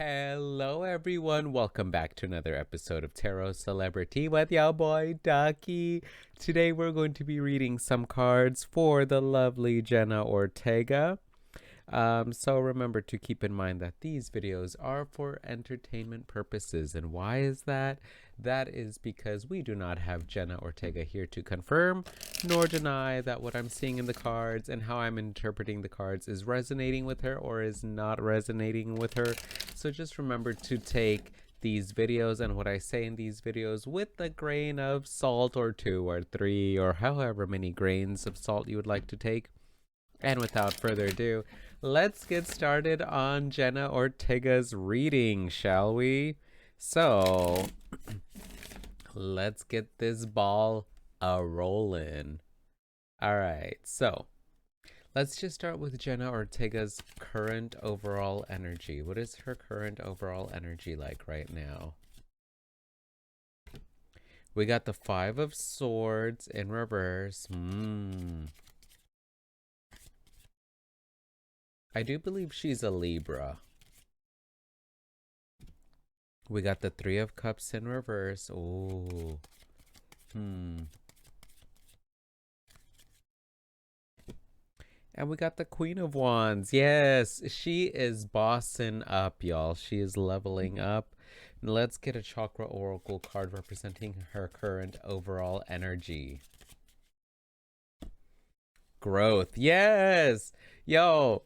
Hello, everyone. Welcome back to another episode of TarotCelebritea with your boy Ducky. Today, we're going to be reading some cards for the lovely Jenna Ortega. So remember to keep in mind that these videos are for entertainment purposes. And why is that? That is because we do not have Jenna Ortega here to confirm nor deny that what I'm seeing in the cards and how I'm interpreting the cards is resonating with her or is not resonating with her. So just remember to take these videos and what I say in these videos with a grain of salt or 2 or 3 or however many grains of salt you would like to take. And without further ado, let's get started on Jenna Ortega's reading, shall we? So, let's get this ball a-rolling. Alright, so let's just start with Jenna Ortega's current overall energy. What is her current overall energy like right now? We got the 5 of Swords in reverse. I do believe she's a Libra. We got the 3 of Cups in reverse. Oh. And we got the Queen of Wands. Yes, she is bossing up, y'all. She is leveling up. Let's get a Chakra Oracle card representing her current overall energy. Growth. Yes. Yo,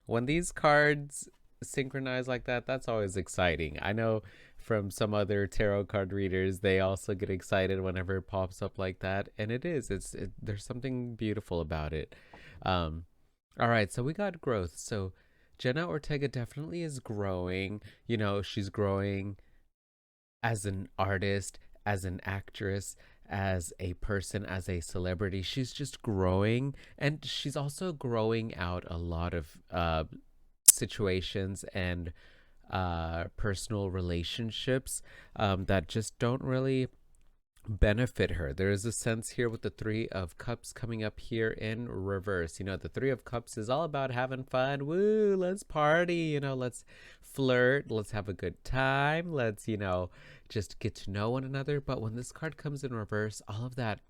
when these cards synchronize like that, that's always exciting. I know from some other tarot card readers, they also get excited whenever it pops up like that, and it is. There's something beautiful about it. All right, so we got growth. So Jenna Ortega definitely is growing. You know, she's growing as an artist, as an actress, as a person, as a celebrity. She's just growing, and she's also growing out a lot of situations and personal relationships that just don't really benefit her. There is a sense here with the 3 of Cups coming up here in reverse. You know, the 3 of Cups is all about having fun. Woo, let's party, you know, let's flirt, let's have a good time, let's, you know, just get to know one another. But when this card comes in reverse, all of that,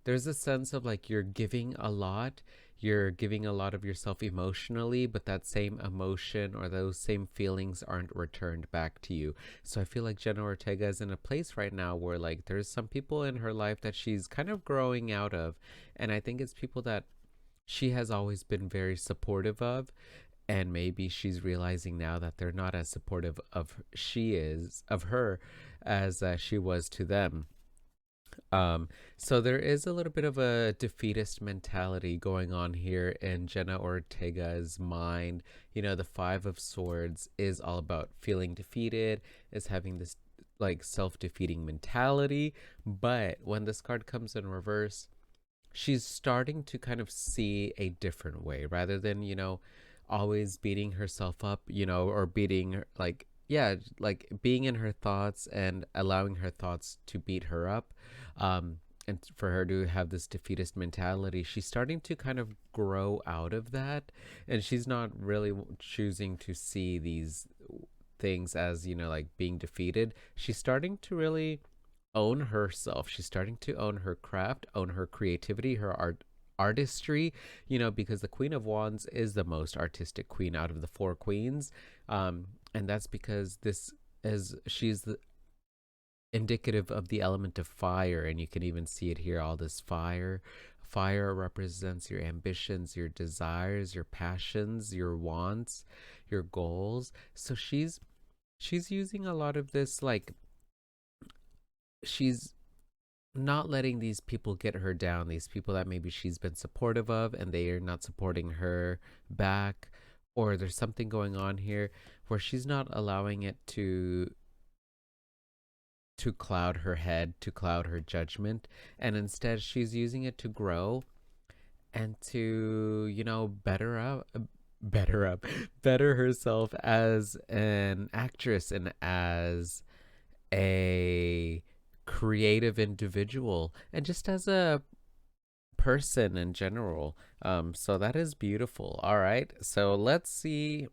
there's a sense of like you're giving a lot of yourself emotionally, but that same emotion or those same feelings aren't returned back to you. So I feel like Jenna Ortega is in a place right now where like there's some people in her life that she's kind of growing out of, and I think it's people that she has always been very supportive of, and maybe she's realizing now that they're not as supportive of her as she was to them. So there is a little bit of a defeatist mentality going on here in Jenna Ortega's mind. You know, the 5 of Swords is all about feeling defeated, is having this like self-defeating mentality. But when this card comes in reverse, she's starting to kind of see a different way rather than, you know, always beating herself up, you know, or beating her, like, yeah, like being in her thoughts and allowing her thoughts to beat her up. And for her to have this defeatist mentality, she's starting to kind of grow out of that. And she's not really choosing to see these things as, you know, like being defeated. She's starting to really own herself. She's starting to own her craft, own her creativity, her artistry, you know, because the Queen of Wands is the most artistic queen out of the 4 queens. And that's because she's the indicative of the element of fire, and you can even see it here, all this fire. Fire represents your ambitions, your desires, your passions, your wants, your goals. So she's using a lot of this, like, she's not letting these people get her down, these people that maybe she's been supportive of and they are not supporting her back, or there's something going on here where she's not allowing it to cloud her head, to cloud her judgment, and instead she's using it to grow and to, you know, better herself as an actress and as a creative individual and just as a person in general. So that is beautiful. All right, so let's see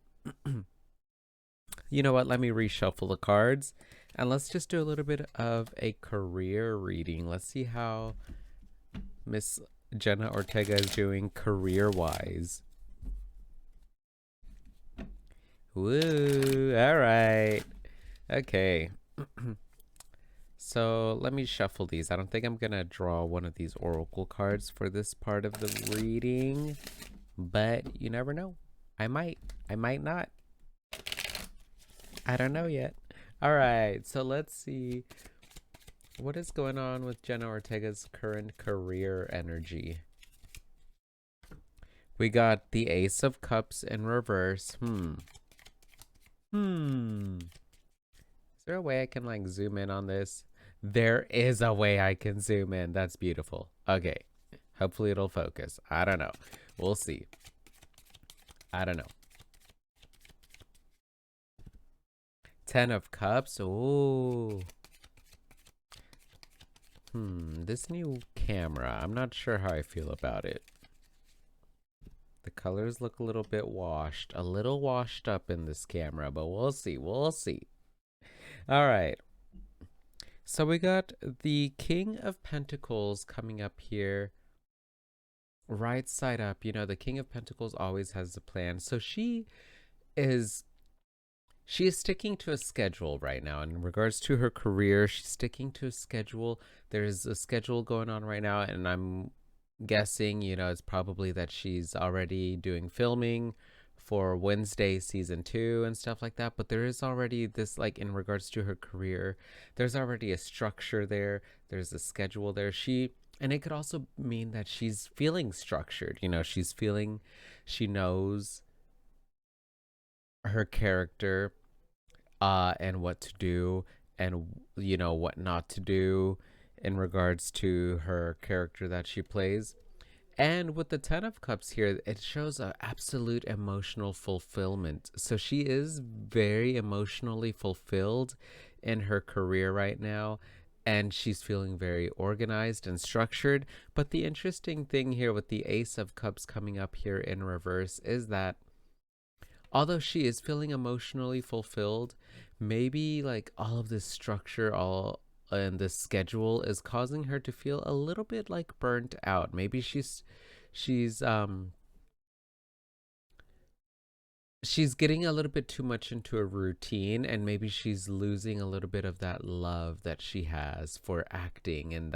You know what? Let me reshuffle the cards and let's just do a little bit of a career reading. Let's see how Miss Jenna Ortega is doing career-wise. Woo! All right. Okay. So let me shuffle these. I don't think I'm gonna draw one of these oracle cards for this part of the reading, but you never know. I might not. I don't know yet. All right, so let's see what is going on with Jenna Ortega's current career energy. We got the Ace of Cups in reverse. Is there a way I can like zoom in on this? There is a way I can zoom in. That's beautiful. Okay. Hopefully it'll focus. I don't know. We'll see. I don't know. 10 of Cups. Ooh. This new camera. I'm not sure how I feel about it. The colors look a little bit washed. A little washed up in this camera, but we'll see. We'll see. All right. So we got the King of Pentacles coming up here. Right side up. You know, the King of Pentacles always has a plan. So she is sticking to a schedule right now. In regards to her career, she's sticking to a schedule. There's a schedule going on right now, and I'm guessing, you know, it's probably that she's already doing filming for Wednesday season 2 and stuff like that. But there is already this, like, in regards to her career, there's already a structure there. There's a schedule there. And it could also mean that she's feeling structured. You know, she knows her character and what to do and, you know, what not to do in regards to her character that she plays. And with the 10 of Cups here, it shows an absolute emotional fulfillment. So she is very emotionally fulfilled in her career right now. And she's feeling very organized and structured. But the interesting thing here with the Ace of Cups coming up here in reverse is that although she is feeling emotionally fulfilled, maybe like all of this structure, all and this schedule is causing her to feel a little bit like burnt out. Maybe she's getting a little bit too much into a routine, and maybe she's losing a little bit of that love that she has for acting, and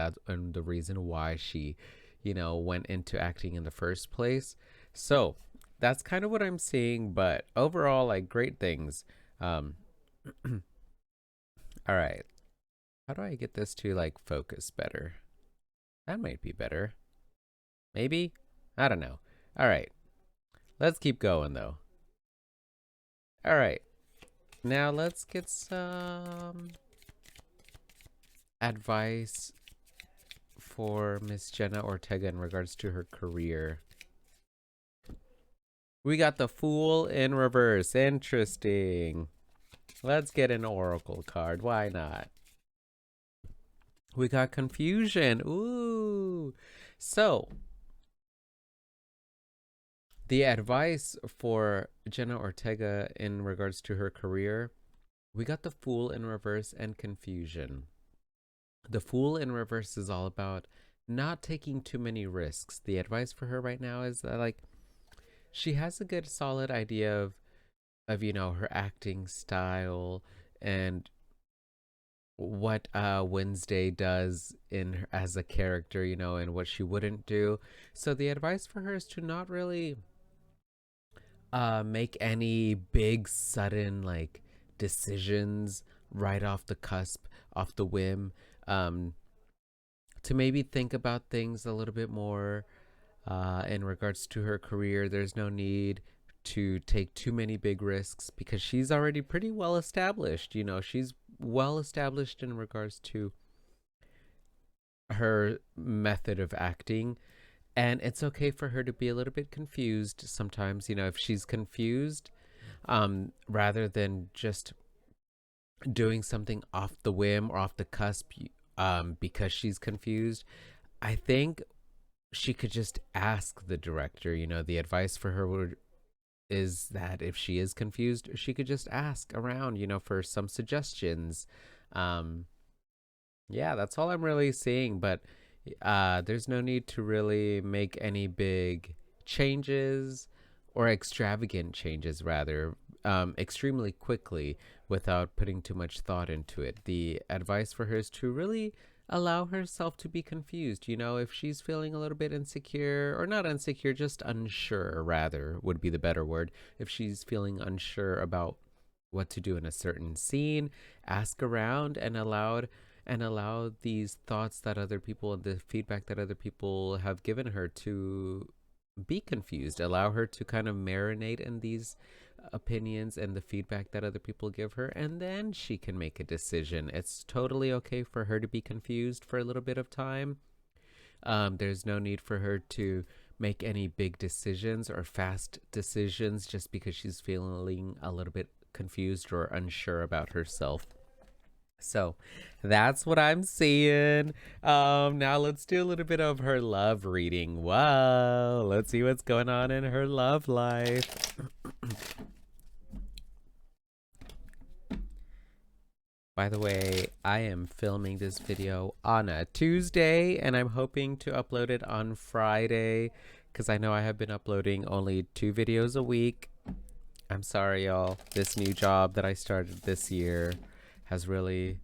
the reason why she, you know, went into acting in the first place. So that's kind of what I'm seeing, but overall, like, great things. All right. How do I get this to like focus better? That might be better. Maybe? I don't know. All right. Let's keep going though. All right. Now let's get some advice for Miss Jenna Ortega in regards to her career. We got the Fool in reverse. Interesting. Let's get an oracle card. Why not? We got Confusion. Ooh. So, the advice for Jenna Ortega in regards to her career, we got the Fool in reverse and Confusion. The Fool in reverse is all about not taking too many risks. The advice for her right now is that, like, she has a good solid idea of you know, her acting style and what Wednesday does in her, as a character, you know, and what she wouldn't do. So the advice for her is to not really make any big sudden like decisions right off the cusp, off the whim. To maybe think about things a little bit more in regards to her career. There's no need to take too many big risks because she's already pretty well established. You know, she's well established in regards to her method of acting. And it's okay for her to be a little bit confused sometimes. You know, if she's confused, rather than just doing something off the whim or off the cusp, because she's confused, I think she could just ask the director. You know, the advice for her is that if she is confused, she could just ask around, for some suggestions. Um, yeah, that's all I'm really seeing, but there's no need to really make any big changes or extravagant changes, rather, extremely quickly without putting too much thought into it. The advice for her is to really allow herself to be confused. If she's feeling a little bit insecure, or not insecure, just unsure, rather, would be the better word. If she's feeling unsure about what to do in a certain scene, ask around and allow these thoughts that other people and the feedback that other people have given her to be confused. Allow her to kind of marinate in these opinions and the feedback that other people give her, and then she can make a decision. It's totally okay for her to be confused for a little bit of time. There's no need for her to make any big decisions or fast decisions just because she's feeling a little bit confused or unsure about herself. So that's what I'm seeing. Now let's do a little bit of her love reading. Wow, let's see what's going on in her love life. By the way, I am filming this video on a Tuesday, and I'm hoping to upload it on Friday, because I know I have been uploading only 2 videos a week. I'm sorry, y'all. This new job that I started this year has really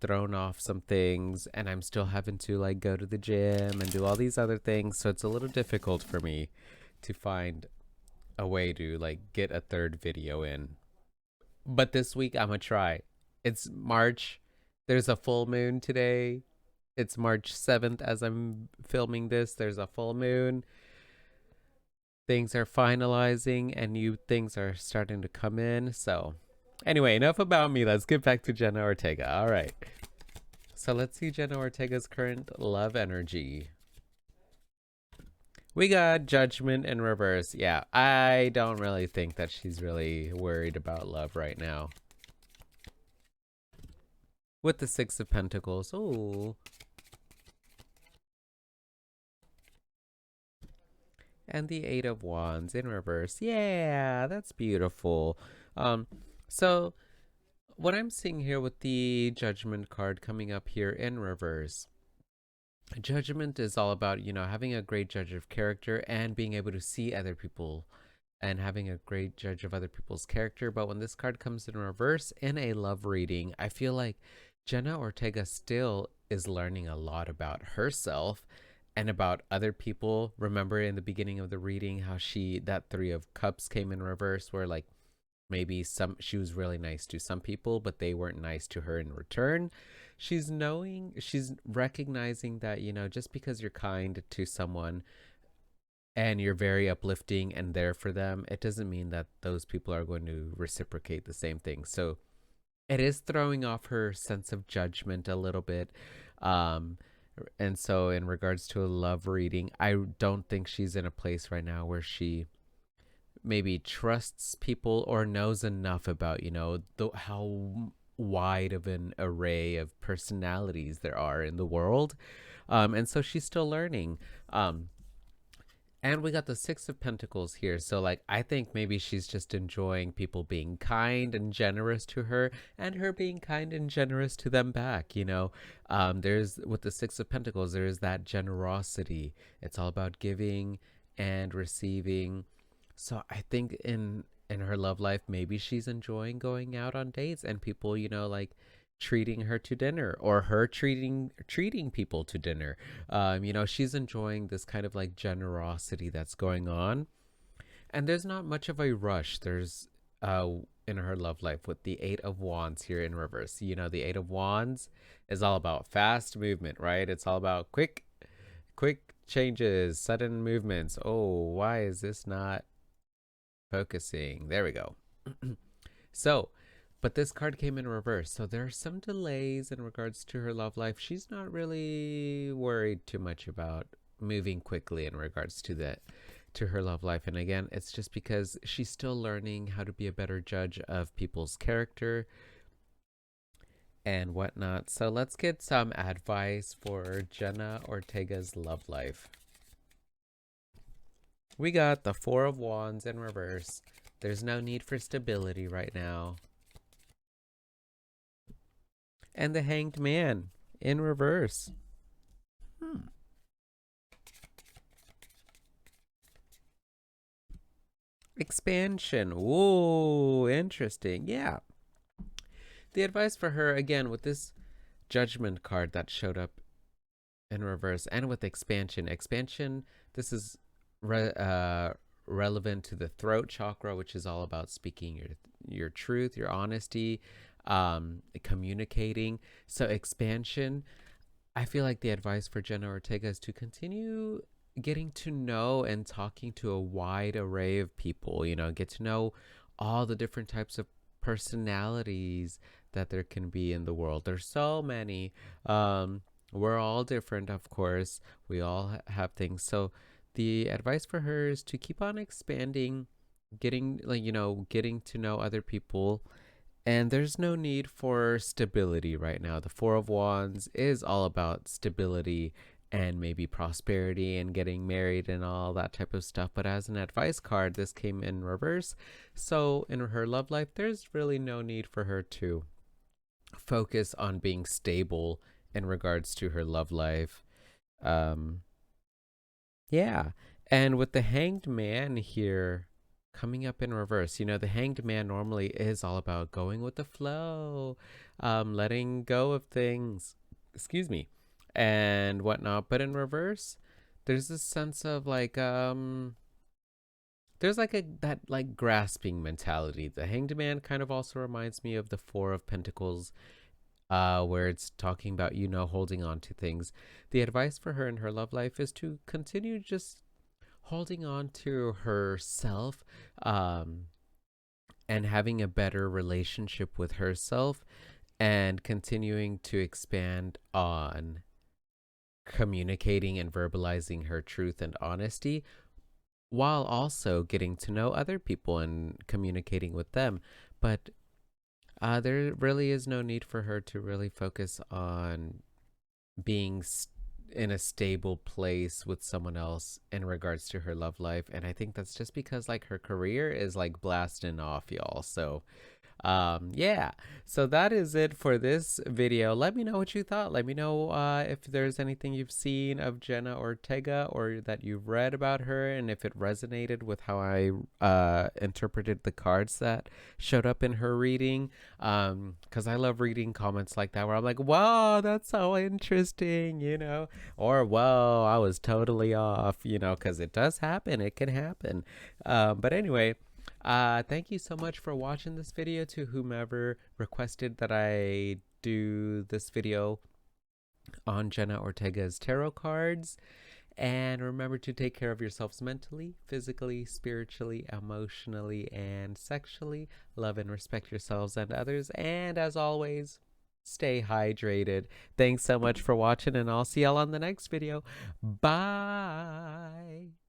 thrown off some things, and I'm still having to go to the gym and do all these other things, so it's a little difficult for me to find a way to get a 3rd video in. But this week I'm gonna try. It's March. There's a full moon today. It's March 7th as I'm filming this. There's a full moon. Things are finalizing and new things are starting to come in. So anyway, enough about me. Let's get back to Jenna Ortega. All right. So let's see Jenna Ortega's current love energy. We got Judgment in reverse. Yeah, I don't really think that she's really worried about love right now. With the 6 of Pentacles. Oh. And the 8 of Wands in reverse. Yeah, that's beautiful. So what I'm seeing here with the Judgment card coming up here in reverse, Judgment is all about, having a great judge of character and being able to see other people and having a great judge of other people's character. But when this card comes in reverse in a love reading, I feel like Jenna Ortega still is learning a lot about herself and about other people. Remember in the beginning of the reading how that 3 of Cups came in reverse, where maybe she was really nice to some people, but they weren't nice to her in return. She's recognizing that, just because you're kind to someone and you're very uplifting and there for them, it doesn't mean that those people are going to reciprocate the same thing. So it is throwing off her sense of judgment a little bit. And so in regards to a love reading, I don't think she's in a place right now where she maybe trusts people or knows enough about, how wide of an array of personalities there are in the world. And so she's still learning. And we got the 6 of Pentacles here. So I think maybe she's just enjoying people being kind and generous to her, and her being kind and generous to them back. There's, with the 6 of Pentacles, there is that generosity. It's all about giving and receiving. So I think in her love life, maybe she's enjoying going out on dates and people, treating her to dinner, or her treating people to dinner. She's enjoying this kind of generosity that's going on, and there's not much of a rush. There's in her love life with the 8 of Wands here in reverse. The 8 of Wands is all about fast movement, right? It's all about quick changes, sudden movements. Oh, why is this not focusing? There we go. So but this card came in reverse, so there are some delays in regards to her love life. She's not really worried too much about moving quickly in regards to her love life. And again, it's just because she's still learning how to be a better judge of people's character and whatnot. So let's get some advice for Jenna Ortega's love life. We got the 4 of Wands in reverse, There's no need for stability right now. And the Hanged Man in reverse. Expansion. Whoa, interesting. Yeah. The advice for her, again, with this Judgment card that showed up in reverse and with expansion. Expansion, this is relevant to the throat chakra, which is all about speaking your truth, your honesty, communicating. So expansion, I feel like the advice for Jenna Ortega is to continue getting to know and talking to a wide array of people, you know, get to know all the different types of personalities that there can be in the world. There's so many. We're all different, of course. We all have things. So the advice for her is to keep on expanding, getting, like, you know, getting to know other people. And there's no need for stability right now. The Four of Wands is all about stability and maybe prosperity and getting married and all that type of stuff. But as an advice card, this came in reverse. So in her love life, there's really no need for her to focus on being stable in regards to her love life. Yeah. And with the Hanged Man here coming up in reverse, you know, the Hanged Man normally is all about going with the flow, letting go of things, excuse me, and whatnot. But in reverse, there's this sense of like, there's like that like grasping mentality. The Hanged Man kind of also reminds me of the Four of Pentacles, where it's talking about, you know, holding on to things. The advice for her in her love life is to continue just holding on to herself, and having a better relationship with herself, and continuing to expand on communicating and verbalizing her truth and honesty, while also getting to know other people and communicating with them. But there really is no need for her to really focus on being in a stable place with someone else in regards to her love life. And I think that's just because like her career is like blasting off, y'all. So yeah, so that is it for this video. Let me know what you thought. Let me know if there's anything you've seen of Jenna Ortega or that you've read about her, and if it resonated with how I interpreted the cards that showed up in her reading. Because I love reading comments like that where I'm like, wow, that's so interesting, you know, or whoa, I was totally off, you know, because it does happen. It can happen. But anyway, thank you so much for watching this video. To whomever requested that I do this video on Jenna Ortega's tarot cards. And remember to take care of yourselves mentally, physically, spiritually, emotionally, and sexually. Love and respect yourselves and others. And as always, stay hydrated. Thanks so much for watching, and I'll see y'all on the next video. Bye.